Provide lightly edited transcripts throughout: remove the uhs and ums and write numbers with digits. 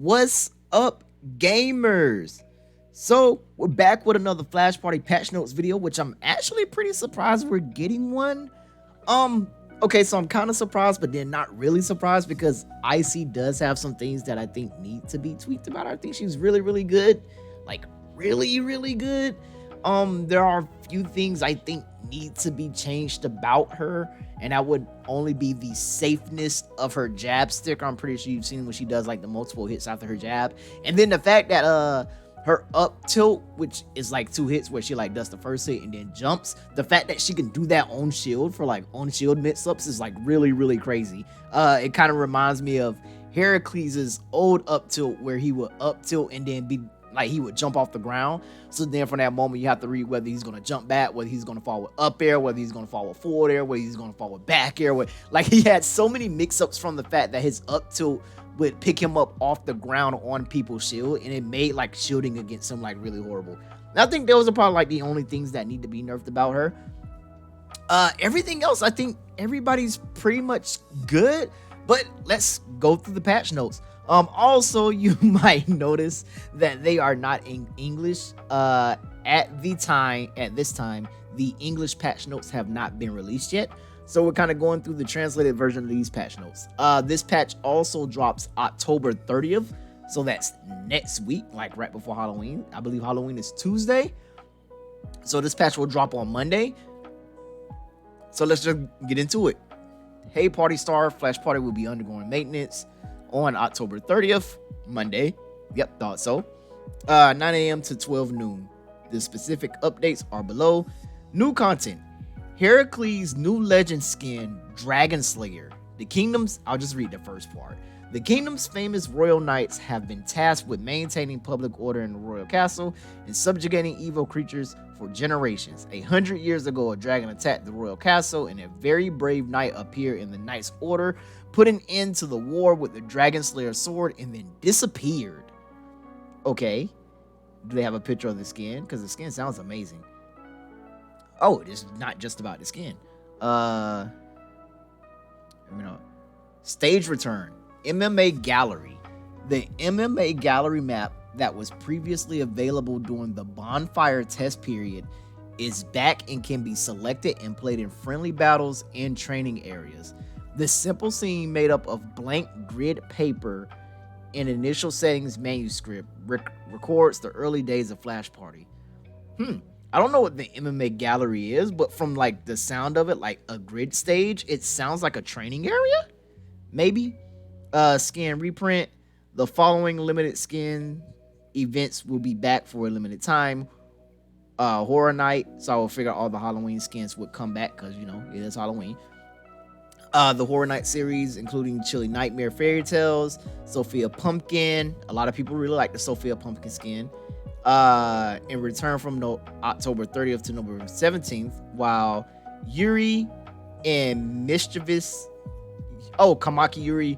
What's up, gamers? So we're back with another Flash Party patch notes video, which I'm actually pretty surprised we're getting one. Okay, so I'm kind of surprised, but then not really surprised because ICEY does have some things that I think need to be tweaked about her. I think she's really good, like really good. There are a few things I think need to be changed about her, and that would only be the safeness of her jab sticker. I'm pretty sure you've seen when she does like the multiple hits after her jab, and then the fact that her up tilt, which is like 2 hits where she like does the first hit and then jumps, the fact that she can do that on shield for like on shield mix-ups is like really crazy. It kind of reminds me of Heracles' old up tilt where he would up tilt and then be like he would jump off the ground. So then from that moment you have to read whether he's gonna jump back, whether he's gonna fall with up air, whether he's gonna fall with forward air, whether he's gonna fall with back air. Like he had so many mix-ups from the fact that his up tilt would pick him up off the ground on people's shield, and it made like shielding against him like really horrible. And I think those are probably like the only things that need to be nerfed about her. Everything else, I think everybody's pretty much good, but let's go through the patch notes. Also, you might notice that they are not in English. At this time, the English patch notes have not been released yet. So we're kind of going through the translated version of these patch notes. This patch also drops October 30th. So that's next week, like right before Halloween. I believe Halloween is Tuesday. So this patch will drop on Monday. So let's just get into it. Hey Party Star, Flash Party will be undergoing maintenance on October 30th, Monday. Yep, thought so. 9 a.m. to 12 noon. The specific updates are below. New content. Heracles' new legend skin, Dragon Slayer. The kingdom's, I'll just read the first part. The kingdom's famous royal knights have been tasked with maintaining public order in the royal castle and subjugating evil creatures for generations. 100 years ago, a dragon attacked the royal castle and a very brave knight appeared in the knight's order, put an end to the war with the Dragon Slayer sword, and then disappeared. Okay, do they have a picture of the skin? Because the skin sounds amazing. Oh, it is not just about the skin. Stage return. MMA Gallery. The MMA Gallery map that was previously available during the bonfire test period is back and can be selected and played in friendly battles and training areas. The simple scene made up of blank grid paper and initial settings manuscript records the early days of Flash Party. I don't know what the MMA Gallery is, but from like the sound of it, like a grid stage, it sounds like a training area? Maybe? Skin reprint. The following limited skin events will be back for a limited time. Horror Night, so I will figure all the Halloween skins would come back because, you know, it is Halloween. The Horror Night series, including Chilly Nightmare Fairy Tales, Sophia Pumpkin. A lot of people really like the Sophia Pumpkin skin. In return from October 30th to November 17th, while Yuri and Kamiki Yuri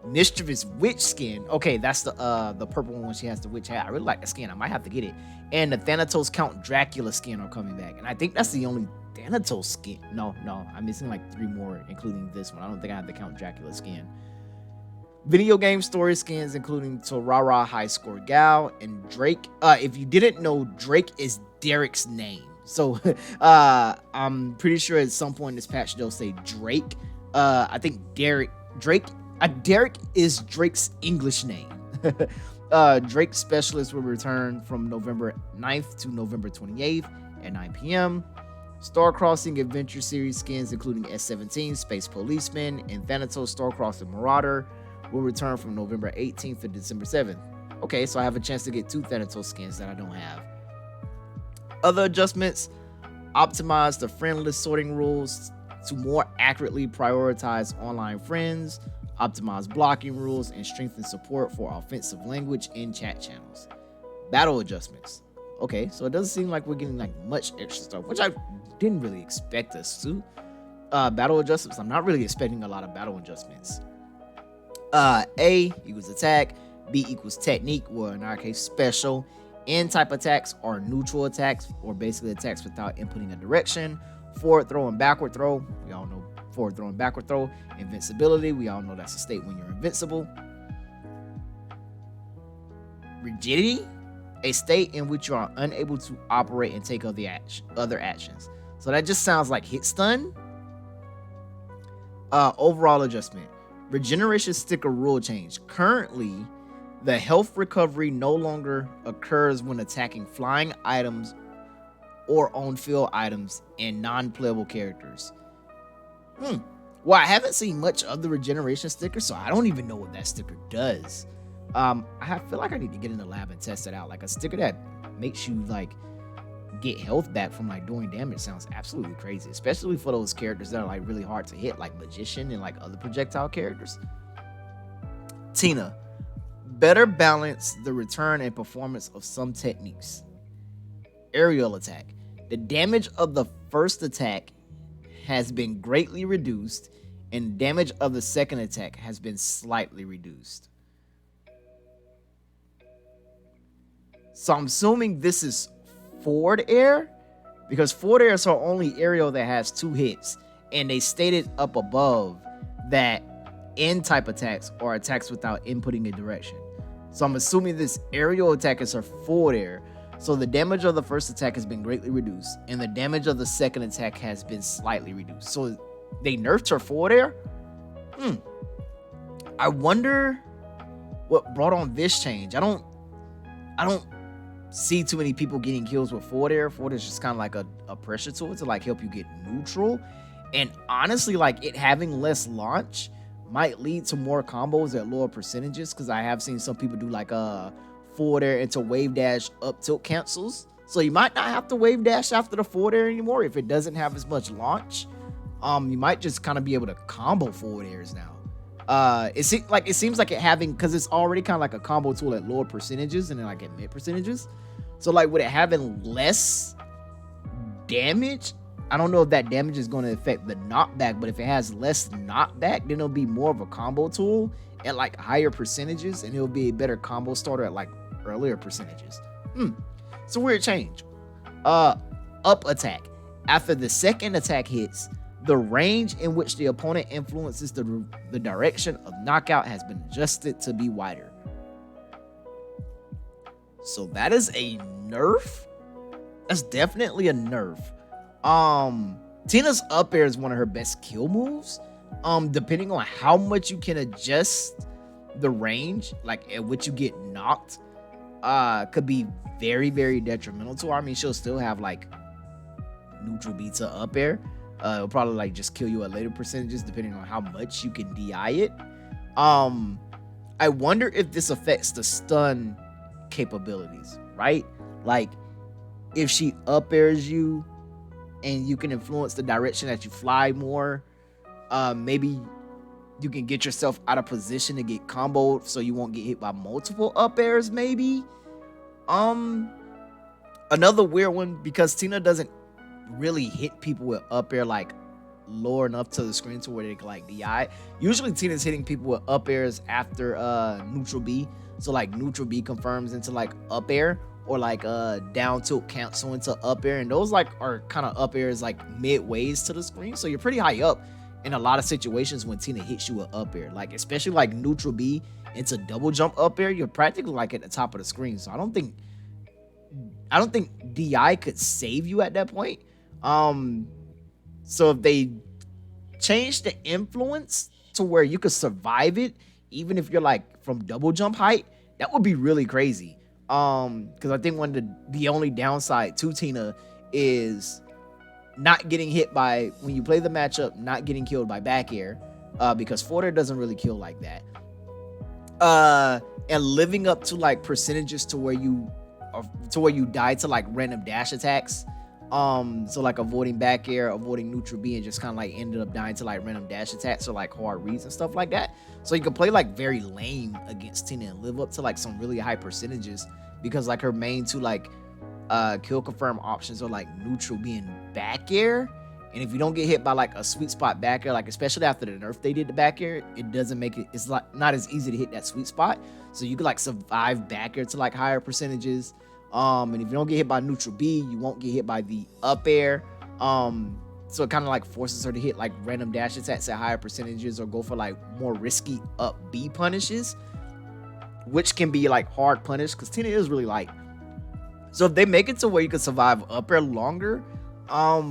Mischievous Witch skin. Okay, that's the purple one when she has the witch hat. I really like the skin. I might have to get it. And the Thanatos Count Dracula skin are coming back. And I think that's the only Thanatos skin. No, I'm missing like 3 more, including this one. I don't think I have the Count Dracula skin. Video game story skins, including Torara High Score Gal and Drake. If you didn't know, Drake is Derek's name. So I'm pretty sure at some point in this patch they'll say Drake. I think Derek is Drake's English name. Drake Specialist will return from November 9th to November 28th at 9 p.m. Star Crossing Adventure Series skins, including S17, Space Policeman, and Thanatos Star Crossing Marauder, will return from November 18th to December 7th. Okay, so I have a chance to get 2 Thanatos skins that I don't have. Other adjustments: optimize the friend list sorting rules to more accurately prioritize online friends, optimize blocking rules, and strengthen support for offensive language in chat channels. Battle adjustments. Okay, so it doesn't seem like we're getting like much extra stuff, which I didn't really expect us to. Battle adjustments. I'm not really expecting a lot of battle adjustments. A equals attack, B equals technique, or in our case special. N type attacks are neutral attacks, or basically attacks without inputting a direction. Forward throw and backward throw, we all know forward throw and backward throw. Invincibility, we all know that's a state when you're invincible. Rigidity, a state in which you are unable to operate and take other actions. So that just sounds like hit stun. Overall adjustment. Regeneration sticker rule change. Currently, the health recovery no longer occurs when attacking flying items or on-field items and non-playable characters. Well, I haven't seen much of the regeneration sticker, so I don't even know what that sticker does. I feel like I need to get in the lab and test it out. Like a sticker that makes you like get health back from like doing damage sounds absolutely crazy, especially for those characters that are like really hard to hit, like magician and like other projectile characters. Tina, better balance the return and performance of some techniques. Aerial attack. The damage of the first attack has been greatly reduced, and damage of the second attack has been slightly reduced. So I'm assuming this is forward air, because forward air is our only aerial that has 2 hits, and they stated up above that N-type attacks are attacks without inputting a direction. So I'm assuming this aerial attack is her forward air. So the damage of the first attack has been greatly reduced, and the damage of the second attack has been slightly reduced. So they nerfed her forward air? I wonder what brought on this change. I don't see too many people getting kills with forward air. Forward air is just kind of like a pressure tool to like help you get neutral. And honestly, like it having less launch might lead to more combos at lower percentages, because I have seen some people do like forward air into wave dash up tilt cancels. So you might not have to wave dash after the forward air anymore if it doesn't have as much launch. You might just kind of be able to combo forward airs now. It seems like it having, because it's already kind of like a combo tool at lower percentages and then like at mid percentages. So like with it having less damage, I don't know if that damage is going to affect the knockback, but if it has less knockback, then it'll be more of a combo tool at like higher percentages, and it'll be a better combo starter at like earlier percentages. It's a weird change. Up attack. After the second attack hits, the range in which the opponent influences the direction of knockout has been adjusted to be wider. So that is a nerf. That's definitely a nerf. Tina's up air is one of her best kill moves. Depending on how much you can adjust the range, like at which you get knocked, could be very, very detrimental to her. I mean, she'll still have like neutral beats to up air. It'll probably like just kill you at later percentages depending on how much you can DI it. I wonder if this affects the stun capabilities, right? Like if she up airs you and you can influence the direction that you fly more, maybe you can get yourself out of position to get comboed so you won't get hit by multiple up airs, maybe. Another weird one, because Tina doesn't really hit people with up air like lower enough to the screen to where they can like DI. Usually Tina's hitting people with up airs after neutral B. So like neutral B confirms into like up air, or like down tilt cancel into up air, and those like are kind of up airs like midways to the screen. So you're pretty high up in a lot of situations when Tina hits you with up air, like especially like neutral B into double jump up air, you're practically like at the top of the screen. So I don't think DI could save you at that point. So if they change the influence to where you could survive it even if you're like from double jump height, that would be really crazy. Because I think one of the only downside to Tina is not getting hit by, when you play the matchup, not getting killed by back air, because forward air doesn't really kill like that. And living up to like percentages to where you die to like random dash attacks. So like avoiding back air, avoiding neutral B, and just kind of like ended up dying to like random dash attacks or like hard reads and stuff like that. So you can play like very lame against Tina and live up to like some really high percentages, because like her main two like kill confirm options are like neutral B and back air. And if you don't get hit by like a sweet spot back air, like especially after the nerf they did the back air, it doesn't make it, it's like not as easy to hit that sweet spot. So you could like survive back air to like higher percentages. And if you don't get hit by neutral B, you won't get hit by the up air. So it kind of like forces her to hit like random dash attacks at higher percentages, or go for like more risky up B punishes, which can be like hard punished because Tina is really light. So if they make it to where you can survive up air longer, I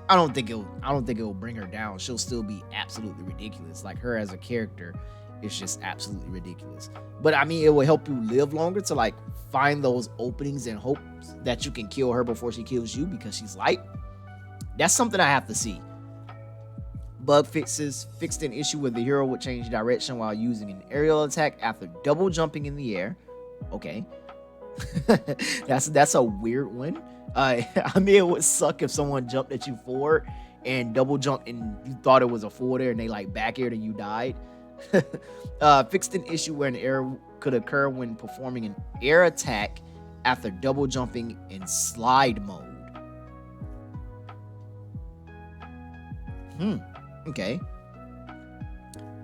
don't think it'll bring her down. She'll still be absolutely ridiculous. Like her as a character is just absolutely ridiculous. But I mean, it will help you live longer to like find those openings and hopes that you can kill her before she kills you because she's light. That's something I have to see. Bug fixes fixed an issue where the hero would change direction while using an aerial attack after double jumping in the air. Okay. that's a weird one. I mean, it would suck if someone jumped at you forward and double jumped and you thought it was a forward air and they like back aired and you died. Fixed an issue where an error could occur when performing an air attack after double jumping in slide mode. Okay.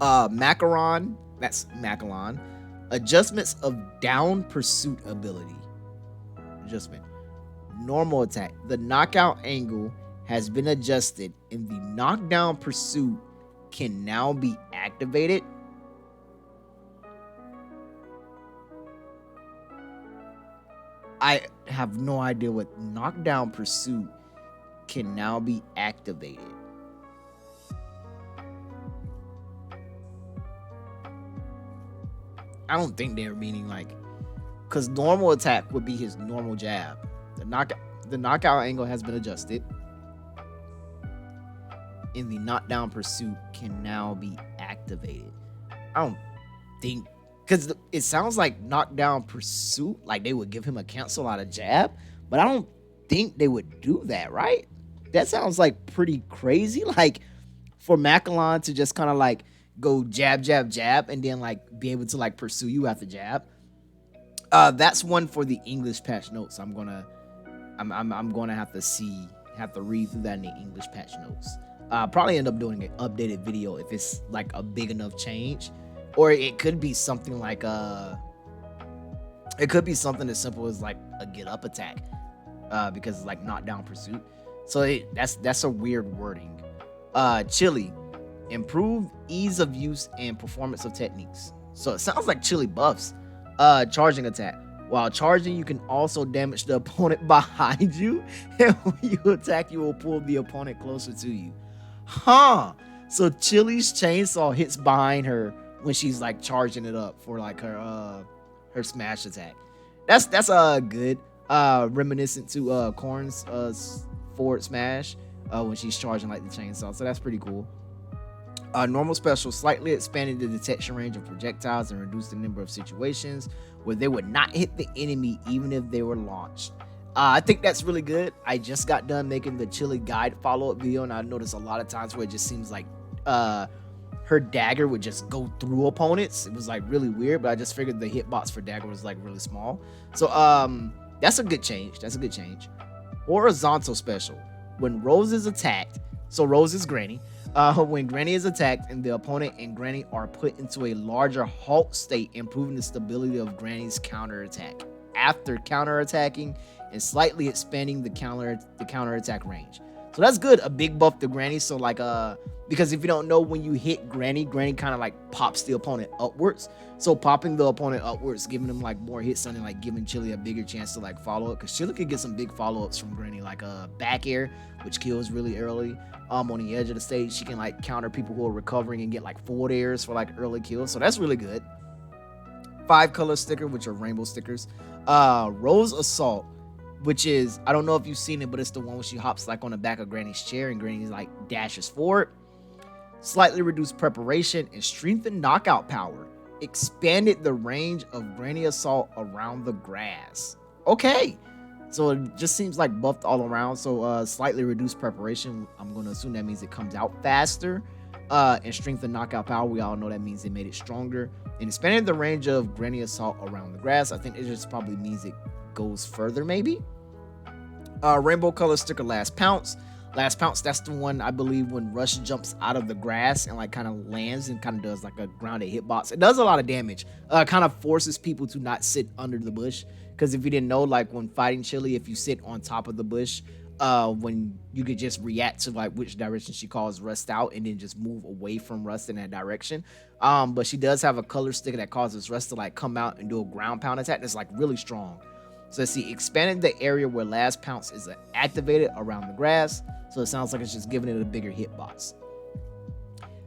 Macaron, that's Macaron. Adjustments of down pursuit ability. Adjustment. Normal attack. The knockout angle has been adjusted and the knockdown pursuit can now be activated. I have no idea what knockdown pursuit can now be activated. I don't think they're meaning like, because normal attack would be his normal jab. The knockout angle has been adjusted. And the knockdown pursuit can now be activated. I don't think, because it sounds like knockdown pursuit, like they would give him a cancel out of jab, but I don't think they would do that, right? That sounds like pretty crazy. Like for Macalon to just kind of like go jab, jab, jab, and then like be able to like pursue you after jab. That's one for the English patch notes. I'm gonna have to read through that in the English patch notes. Probably end up doing an updated video if it's like a big enough change, or it could be something like it could be something as simple as like a get up attack, because it's like knockdown pursuit. So that's a weird wording. Chili, improve ease of use and performance of techniques. So it sounds like chili buffs. Charging attack. While charging, you can also damage the opponent behind you, and when you attack, you will pull the opponent closer to you. Huh. So Chili's chainsaw hits behind her when she's like charging it up for like her smash attack. That's good. Reminiscent to Korn's forward smash when she's charging like the chainsaw. So that's pretty cool. Normal special, slightly expanded the detection range of projectiles and reduced the number of situations where they would not hit the enemy even if they were launched. I think that's really good. I just got done making the Chili guide follow-up video, and I noticed a lot of times where it just seems like her dagger would just go through opponents. It was like really weird, but I just figured the hitbox for dagger was like really small. So that's a good change. Horizontal special. When Rose is attacked, so Rose is Granny. When Granny is attacked and the opponent and Granny are put into a larger halt state, improving the stability of Granny's counterattack after counterattacking and slightly expanding the counterattack range. So that's good. A big buff to Granny. So like because if you don't know, when you hit Granny kind of like pops the opponent upwards. So popping the opponent upwards, giving them like more hits on it, like giving Chili a bigger chance to like follow up, because Chili could get some big follow-ups from Granny, like back air, which kills really early. On the edge of the stage, she can like counter people who are recovering and get like forward airs for like early kills. So that's really good. 5-color sticker, which are rainbow stickers. Rose Assault, which is, I don't know if you've seen it, but it's the one where she hops like on the back of Granny's chair and Granny like dashes forward. Slightly reduced preparation and strengthened knockout power. Expanded the range of Granny Assault around the grass. Okay. So it just seems like buffed all around. So slightly reduced preparation. I'm going to assume that means it comes out faster. And strengthened knockout power. We all know that means they made it stronger. And expanded the range of Granny Assault around the grass. I think it just probably means it goes further maybe. Rainbow color sticker Last Pounce. Last Pounce, that's the one I believe when Rush jumps out of the grass and like kind of lands and kind of does like a grounded hitbox. It does a lot of damage. Kind of forces people to not sit under the bush. Because if you didn't know, like when fighting Chili, if you sit on top of the bush, when you could just react to like which direction she calls rust out and then just move away from rust in that direction. But she does have a color sticker that causes rust to like come out and do a ground pound attack that's like really strong. So let's see, expanded the area where last pounce is activated around the grass. So it sounds like it's just giving it a bigger hitbox.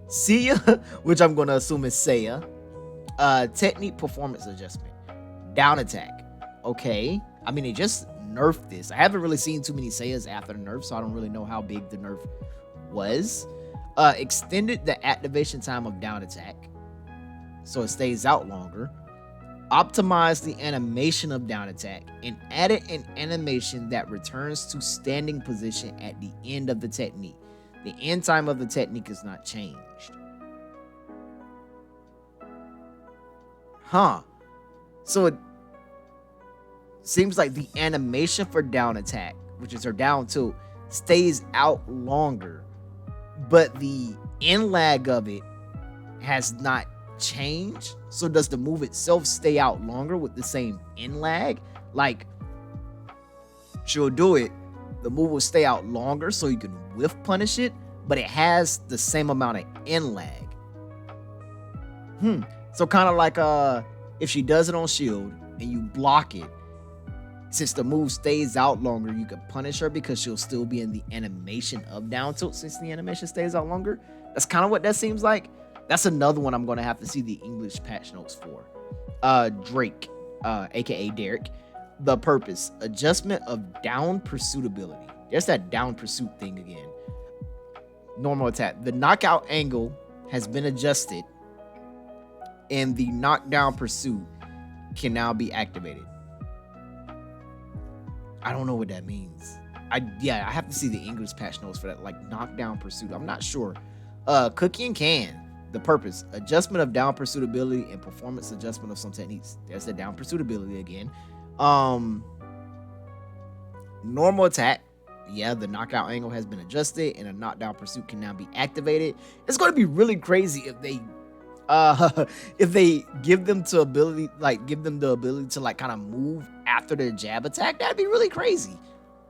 Saeya, which I'm gonna assume is saeya. Technique performance adjustment. Down attack. Okay. I mean, they just nerfed this. I haven't really seen too many saeyas after the nerf, so I don't really know how big the nerf was. Extended the activation time of down attack, so it stays out longer. Optimized the animation of down attack and added an animation that returns to standing position at the end of the technique. The end time of the technique is not changed. Huh. So it seems like the animation for down attack, which is her down tilt, stays out longer, but the end lag of it has not changed. So does the move itself stay out longer with the same end lag? Like, she'll do it, the move will stay out longer so you can whiff punish it, but it has the same amount of end lag. So kind of like if she does it on shield and you block it, since the move stays out longer, you can punish her because she'll still be in the animation of down tilt since the animation stays out longer. That's kind of what that seems like. That's another one I'm going to have to see the English patch notes for. Drake, aka Derek. The purpose, adjustment of down pursuit ability. There's that down pursuit thing again. Normal attack. The knockout angle has been adjusted and the knockdown pursuit can now be activated. I don't know what that means. I have to see the English patch notes for that, like knockdown pursuit. I'm not sure. Cookie and can. The purpose, adjustment of down pursuit ability and performance adjustment of some techniques. There's the down pursuit ability again. Normal attack. Yeah, the knockout angle has been adjusted and a knockdown pursuit can now be activated. It's going to be really crazy if they give them the ability to like kind of move after their jab attack. That'd be really crazy.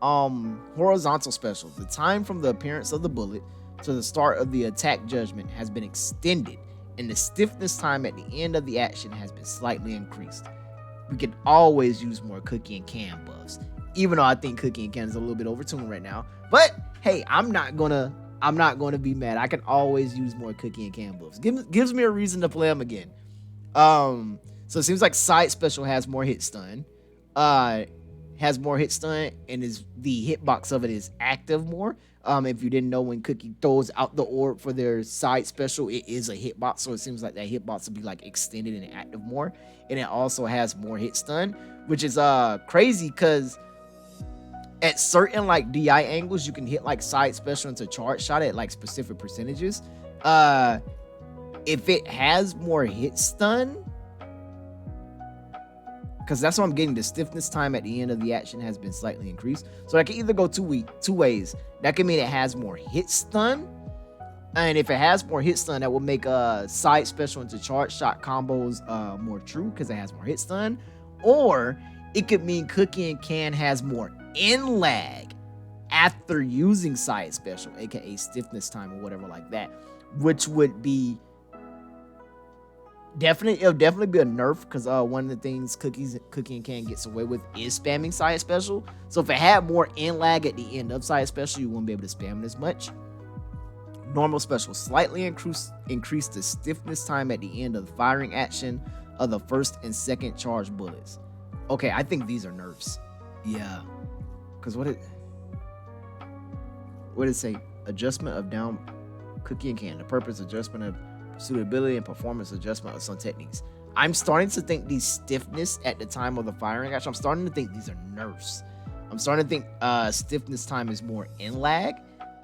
Horizontal special. The time from the appearance of the bullet to the start of the attack judgment has been extended, and the stiffness time at the end of the action has been slightly increased. We can always use more Cookie and Can buffs, even though I think Cookie and Can is a little bit overtuned right now. But hey, I'm not gonna be mad. I can always use more Cookie and Can buffs. Gives me a reason to play them again. So it seems like side special has more hit stun. And is the hitbox of it is active more. If you didn't know, when Cookie throws out the orb for their side special, it is a hitbox, so it seems like that hitbox will be like extended and active more. And it also has more hit stun, which is crazy because at certain like DI angles, you can hit like side special into charge shot at like specific percentages. If it has more hit stun, because that's what I'm getting, the stiffness time at the end of the action has been slightly increased. So that can either go two ways. That can mean it has more hit stun, and if it has more hit stun, that will make side special into charge shot combos more true because it has more hit stun. Or it could mean Cookie and Can has more end lag after using side special, aka stiffness time or whatever like that, which would be it'll definitely be a nerf because one of the things Cookie and Can gets away with is spamming side special. So if it had more end lag at the end of side special, you wouldn't be able to spam it as much. Normal special, slightly increase the stiffness time at the end of the firing action of the first and second charge bullets. Okay, I think these are nerfs. Yeah, because what did it say? Adjustment of down Cookie and Can. The purpose adjustment of suitability and performance adjustment of some techniques. I'm starting to think these stiffness at the time of the firing action, I'm starting to think these are nerfs. I'm starting to think stiffness time is more in lag.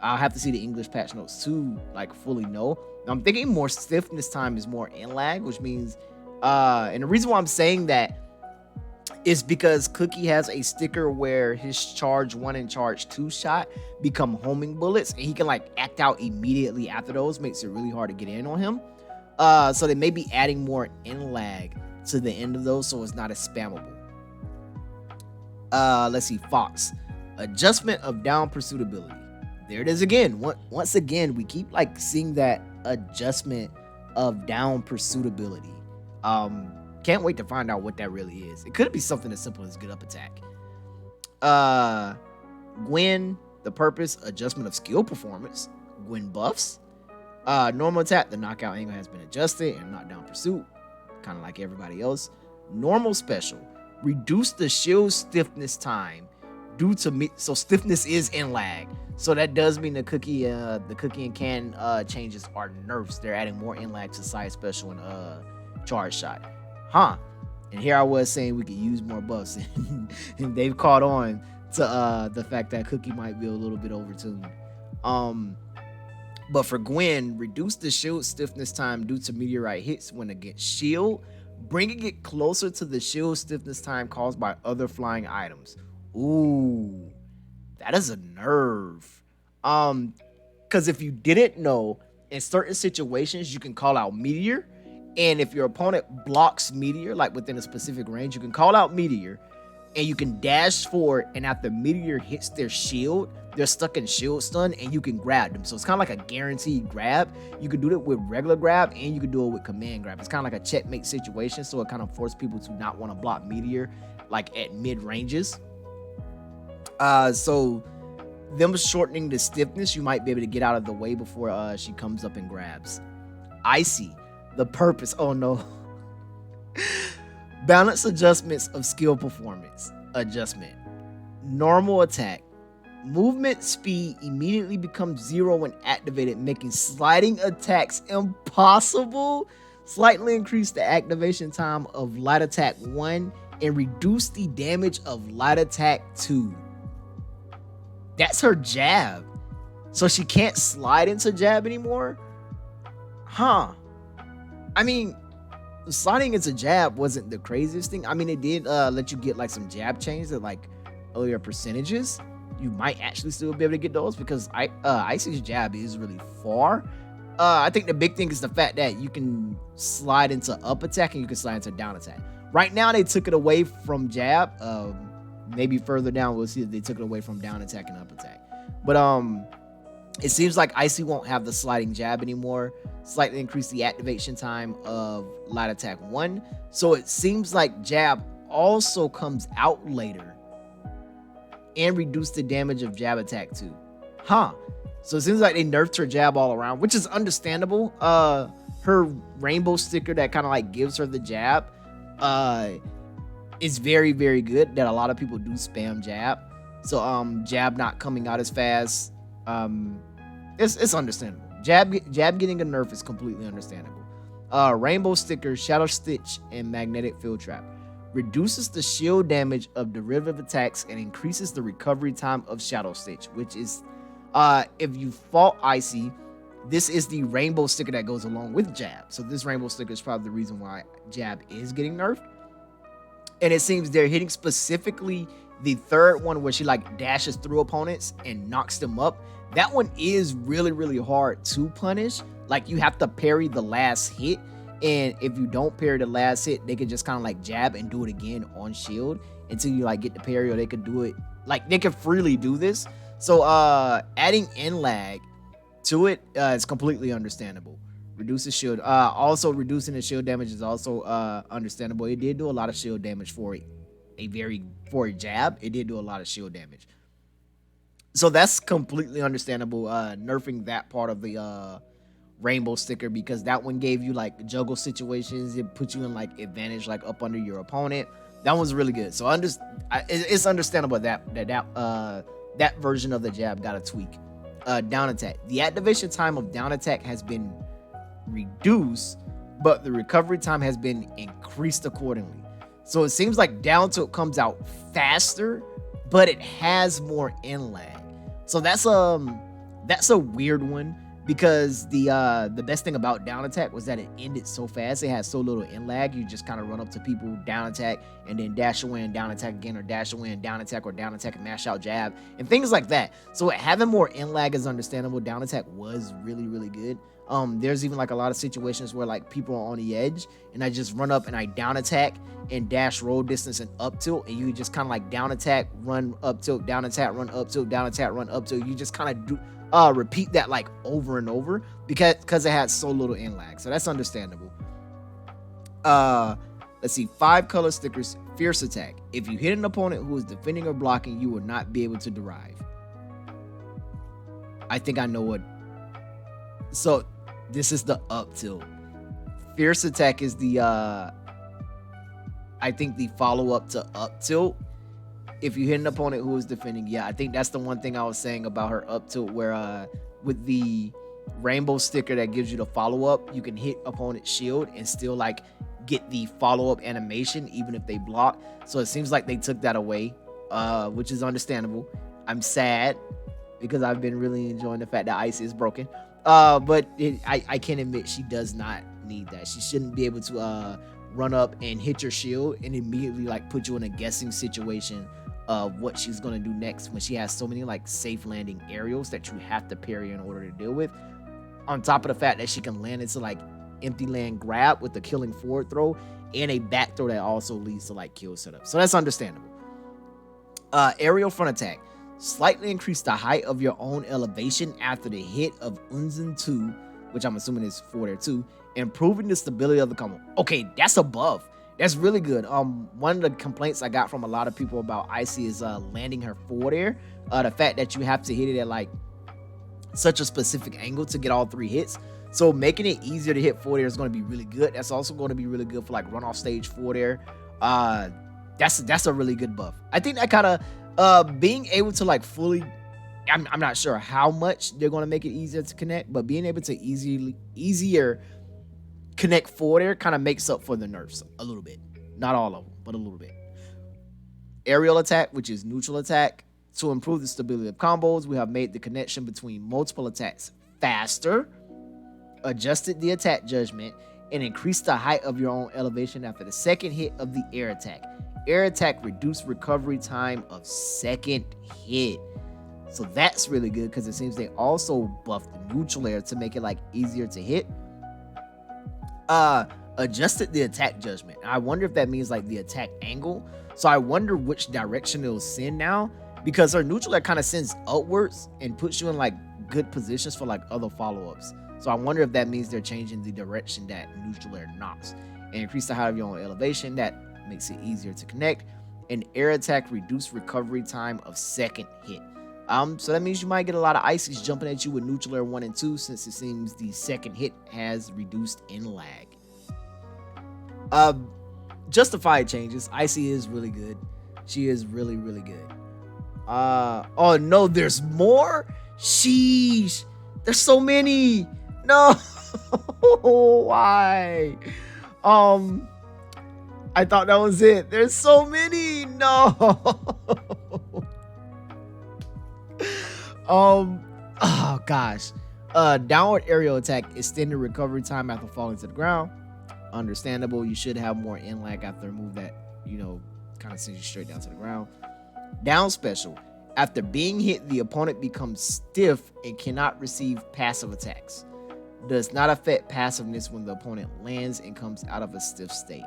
I'll have to see the English patch notes to like fully know. I'm thinking more stiffness time is more in lag, which means and the reason why I'm saying that is because Cookie has a sticker where his charge 1 and charge 2 shot become homing bullets, and he can like act out immediately after those. Makes it really hard to get in on him. So they may be adding more in lag to the end of those, so it's not as spammable. Let's see, Fox. Adjustment of down pursuit ability. There it is again. Once again, we keep like seeing that adjustment of down pursuit ability. Can't wait to find out what that really is. It could be something as simple as get up attack. Gwen, the purpose, adjustment of skill performance. Gwen buffs. Normal attack, the knockout angle has been adjusted and knockdown pursuit, kind of like everybody else. Normal special, reduce the shield stiffness time due to me. So stiffness is in lag. So that does mean the cookie and can changes are nerfs. They're adding more in lag to side special and charge shot. Huh. And here I was saying we could use more buffs, and they've caught on to the fact that Cookie might be a little bit overtuned. But for Gwen, reduce the shield stiffness time due to meteorite hits when against shield, bringing it closer to the shield stiffness time caused by other flying items. Ooh, that is a nerve. Because if you didn't know, in certain situations, you can call out meteor. And if your opponent blocks meteor, like within a specific range, you can call out meteor and you can dash forward. And after meteor hits their shield, they're stuck in shield stun and you can grab them. So it's kind of like a guaranteed grab. You can do it with regular grab and you can do it with command grab. It's kind of like a checkmate situation. So it kind of forces people to not want to block meteor like at mid ranges. So them shortening the stiffness, you might be able to get out of the way before she comes up and grabs. ICEY. The purpose, oh no. Balance adjustments of skill performance. Adjustment. Normal attack. Movement speed immediately becomes 0 when activated, making sliding attacks impossible. Slightly increase the activation time of light attack 1 and reduce the damage of light attack 2. That's her jab. So she can't slide into jab anymore? Huh. I mean, sliding into jab wasn't the craziest thing. I mean, it did let you get like some jab chains at like earlier percentages. You might actually still be able to get those because ICEY's jab is really far. I think the big thing is the fact that you can slide into up attack and you can slide into down attack. Right now, they took it away from jab. Maybe further down, we'll see if they took it away from down attack and up attack. But it seems like ICEY won't have the sliding jab anymore. Slightly increase the activation time of light attack 1. So it seems like jab also comes out later and reduce the damage of jab attack 2. Huh. So it seems like they nerfed her jab all around, which is understandable. Her rainbow sticker that kind of like gives her the jab is very, very good. That a lot of people do spam jab. So jab not coming out as fast. It's understandable. Jab getting a nerf is completely understandable. Rainbow sticker, shadow stitch, and magnetic field trap reduces the shield damage of derivative attacks and increases the recovery time of shadow stitch, which is if you fought ICEY, this is the rainbow sticker that goes along with jab. So this rainbow sticker is probably the reason why jab is getting nerfed. And it seems they're hitting specifically the third one where she like dashes through opponents and knocks them up. That one is really, really hard to punish. Like you have to parry the last hit. And if you don't parry the last hit, they can just kind of like jab and do it again on shield until you like get the parry, or they could do it. Like they can freely do this. So adding in lag to it is completely understandable. Reduces shield. Also reducing the shield damage is also understandable. It did do a lot of shield damage for a jab. It did do a lot of shield damage. So that's completely understandable. Nerfing that part of the rainbow sticker, because that one gave you like juggle situations. It put you in like advantage, like up under your opponent. That one's really good. So it's understandable that version of the jab got a tweak. Down attack. The activation time of down attack has been reduced, but the recovery time has been increased accordingly. So it seems like down tilt comes out faster, but it has more in lag. So that's a weird one, because the best thing about down attack was that it ended so fast. It had so little in lag. You just kind of run up to people, down attack, and then dash away and down attack again, or dash away and down attack, or down attack and mash out jab, and things like that. So having more in lag is understandable. Down attack was really, really good. There's even like a lot of situations where like people are on the edge and I just run up and I down attack and dash roll distance and up tilt, and you just kind of like down attack, run up tilt, down attack, run up tilt, down attack, run up tilt. You just kind of do repeat that like over and over because it had so little in lag. So that's understandable. Let's see, 5 color stickers, fierce attack. If you hit an opponent who is defending or blocking, you will not be able to derive. I think I know what. So this is the up tilt. Fierce attack is the I think the follow-up to up tilt. If you hit an opponent who is defending, yeah, I think that's the one thing I was saying about her up tilt, where with the rainbow sticker that gives you the follow-up, you can hit opponent's shield and still like get the follow-up animation even if they block. So it seems like they took that away, which is understandable. I'm sad because I've been really enjoying the fact that ICEY is broken. But I can admit she does not need that. She shouldn't be able to run up and hit your shield and immediately like put you in a guessing situation of what she's gonna do next when she has so many like safe landing aerials that you have to parry in order to deal with. On top of the fact that she can land into like empty land grab with the killing forward throw and a back throw that also leads to like kill setup. So that's understandable. Aerial front attack. Slightly increase the height of your own elevation after the hit of Unzen 2, which I'm assuming is 4 there too, improving the stability of the combo. Okay, that's a buff. That's really good. One of the complaints I got from a lot of people about ICEY is landing her 4 there. The fact that you have to hit it at like such a specific angle to get all 3 hits. So making it easier to hit 4 there is going to be really good. That's also going to be really good for like run off stage 4 there. That's a really good buff. I think that kind of being able to like fully, I'm not sure how much they're going to make it easier to connect, but being able to easier connect 4 there kind of makes up for the nerfs a little bit. Not all of them, but a little bit. Aerial attack, which is neutral attack. To improve the stability of combos, we have made the connection between multiple attacks faster, adjusted the attack judgment, and increased the height of your own elevation after the second hit of the air attack. Air attack reduced recovery time of second hit. So that's really good because it seems they also buffed the neutral air to make it like easier to hit. Adjusted the attack judgment. I wonder if that means like the attack angle. So I wonder which direction it'll send now, because her neutral air kind of sends upwards and puts you in like good positions for like other follow-ups. So I wonder if that means they're changing the direction that neutral air knocks. And increase the height of your own elevation. That makes it easier to connect. And air attack reduced recovery time of second hit. So that means you might get a lot of ICEYs jumping at you with neutral air 1 and 2, since it seems the second hit has reduced in lag. Justified changes. ICEY is really good. She is really, really good. Oh no, there's more? Sheesh. There's so many. No. Why? I thought that was it. There's so many. No. Oh gosh. Downward aerial attack, extended recovery time after falling to the ground. Understandable. You should have more in lag after a move that, you know, kind of sends you straight down to the ground. Down special. After being hit, the opponent becomes stiff and cannot receive passive attacks. Does not affect passiveness when the opponent lands and comes out of a stiff state.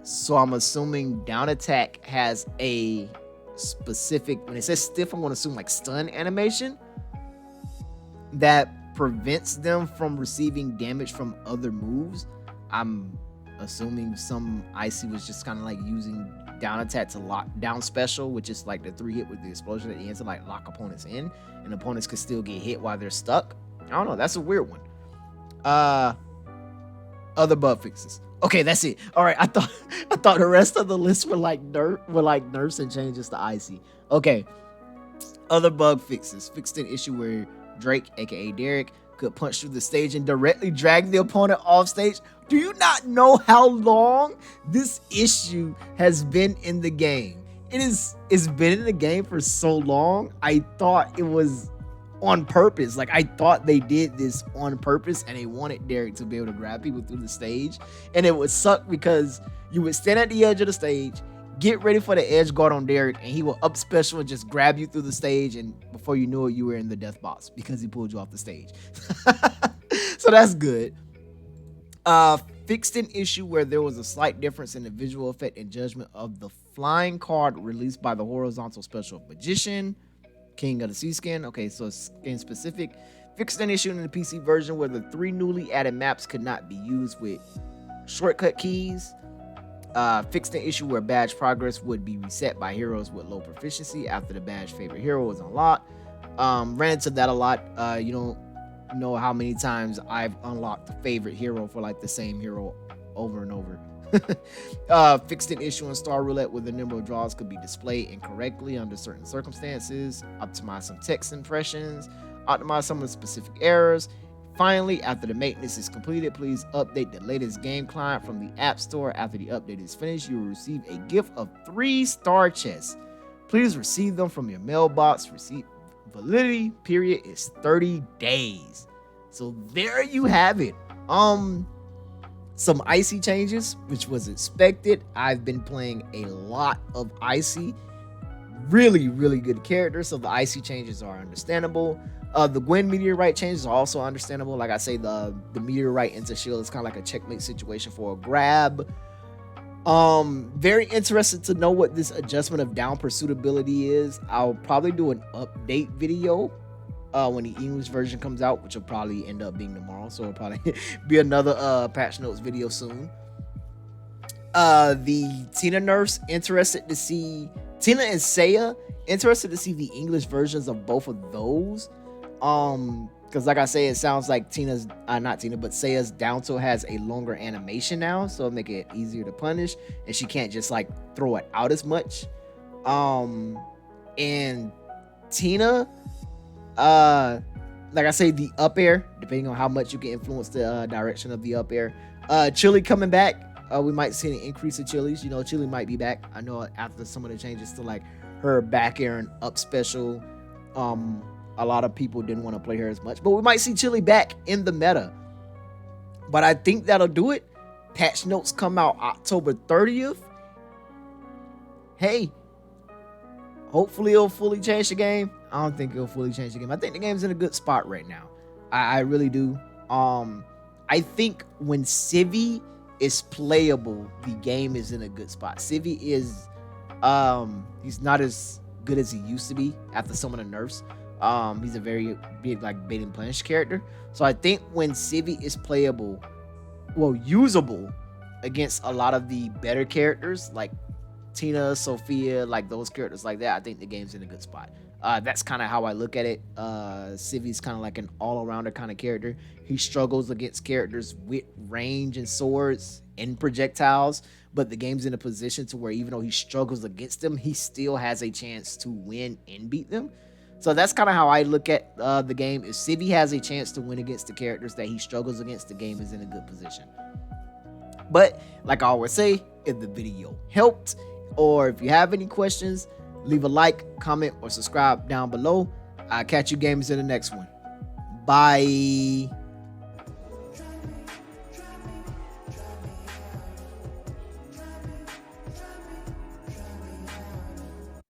So I'm assuming down attack has a specific, when it says stiff, I'm going to assume like stun animation that prevents them from receiving damage from other moves. I'm assuming some ICEY was just kind of like using down attack to lock down special, which is like the 3 hit with the explosion at the end to like lock opponents in, and opponents could still get hit while they're stuck. I don't know, that's a weird one. Other bug fixes. Okay, that's it. All right, I thought the rest of the list were like nerfs and changes to ICEY. Okay, other bug fixes. Fixed an issue where Drake, aka Derek, could punch through the stage and directly drag the opponent off stage. Do you not know how long this issue has been in the game? It's been in the game for so long. I thought it was on purpose. Like, I thought they did this on purpose and they wanted Derek to be able to grab people through the stage. And it would suck because you would stand at the edge of the stage get ready for the edge guard on Derek, and he will up special and just grab you through the stage, and before you know it, you were in the death box because he pulled you off the stage. So that's good. Fixed an issue where there was a slight difference in the visual effect and judgment of the flying card released by the horizontal special magician, King of the Sea Skin. Okay, so it's skin specific. Fixed an issue in the PC version where the 3 newly added maps could not be used with shortcut keys. Fixed an issue where badge progress would be reset by heroes with low proficiency after the badge favorite hero was unlocked. Ran into that a lot. You don't know how many times I've unlocked the favorite hero for like the same hero over and over. Fixed an issue in Star Roulette where the number of draws could be displayed incorrectly under certain circumstances. Optimized some text impressions. Optimize some of the specific errors. Finally, after the maintenance is completed, please update the latest game client from the App Store. After the update is finished, you will receive a gift of 3 star chests. Please receive them from your mailbox. Receipt validity period is 30 days. So there you have it. Some ICEY changes, which was expected. I've been playing a lot of ICEY. Really, really good characters, so the ICEY changes are understandable. The Gwen meteorite changes are also understandable. Like I say, the meteorite into shield is kind of like a checkmate situation for a grab. Very interested to know what this adjustment of down pursuit ability is. I'll probably do an update video when the English version comes out, which will probably end up being tomorrow, so it'll probably be another patch notes video soon. The Tina nerfs, interested to see Tina and Saeya, interested to see the English versions of both of those. Because like I say, it sounds like Tina's not Tina, but Saeya's down tilt has a longer animation now, so it'll make it easier to punish, and she can't just like throw it out as much. And Tina, like I say, the up air, depending on how much you can influence the direction of the up air. Chili coming back. We might see an increase of Chili's. You know, Chili might be back. I know after some of the changes to like her back air and up special, a lot of people didn't want to play her as much, but we might see Chili back in the meta. But I think that'll do it. Patch notes come out October 30th. Hey, hopefully it'll fully change the game. I don't think it'll fully change the game. I think the game's in a good spot right now. I really do. I think when Sivi is playable, the game is in a good spot. Sivi is he's not as good as he used to be after some of the nerfs. He's a very big like bait and punish character. So I think when Sivi is playable, well, usable against a lot of the better characters like Tina, Sophia, like those characters like that, I think the game's in a good spot. That's kind of how I look at it. Sivi's kind of like an all-arounder kind of character. He struggles against characters with range and swords and projectiles, but the game's in a position to where even though he struggles against them, he still has a chance to win and beat them. So that's kind of how I look at the game. If Sivi has a chance to win against the characters that he struggles against, the game is in a good position. But like I always say, if the video helped, or if you have any questions, leave a like, comment, or subscribe down below. I'll catch you gamers in the next one. Bye.